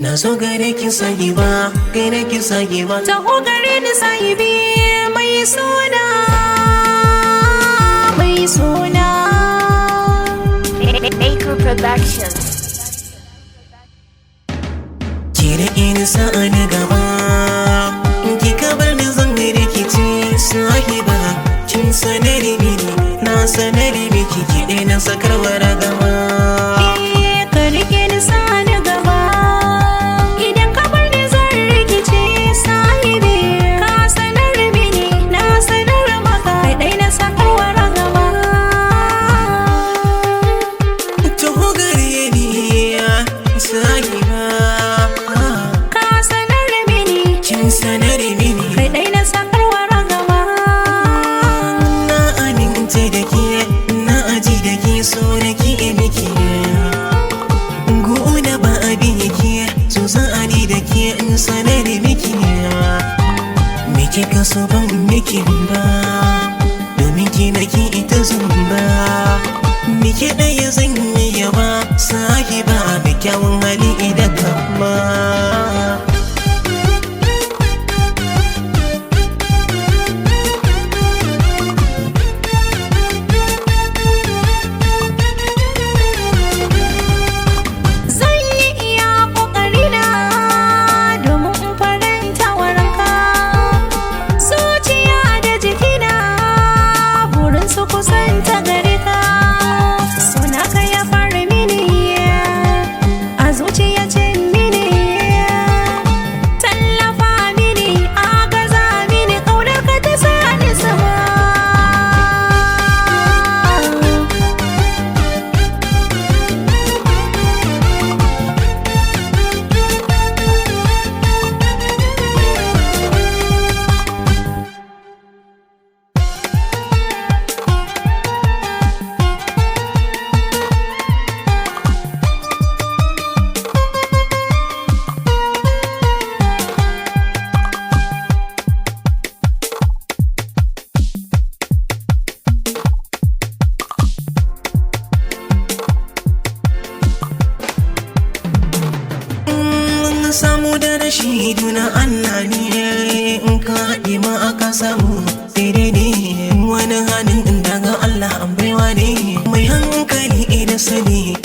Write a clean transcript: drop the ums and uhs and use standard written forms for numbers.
Na so gare ki sahiba, gare ki sahiba. Taho gare ni sahibi mai suna, mai suna. Maker Production. Ki rike ni sa'ani gaba, ki kabar ni zan gare ki ce sahiba. Kin sanar mini, na sanar miki ki daina sakarwa ragama. Ka rike ni sa'ani gaba, idan ka bar ni zan rikice sahibi. Ka sanar mini, na sanar maka, kai daina sakarwa ragama. Taho gare ni sahiba, Ka sanar mini, kin sanar mini. kai daina sakarwa ragama. Na aminta da ke, na aji da ke, so na ki miki. Gona ba abin yake, so sa'ani da ke in sanar miki. Me kika so ban miki ba, domin ki na ki ita zumba. Me ke ɗaya zan yi yaba, sahiba mai kyawun hali idan kama. Zan yi iya ƙoƙarina domin in faranta wa ranka. Zuciya da jikina burin su kusanta gare ka. Suna ka ya fara mini, a zuciya ce mini. Tallafa mini, agaza mini, ƙaunar ka ta sa ni sama. Samu da rashi na Allah ne, in ka haɗe ma aka samu daidai ne. Wani hannun daga Allah an baiwa ne, mai hankali da sani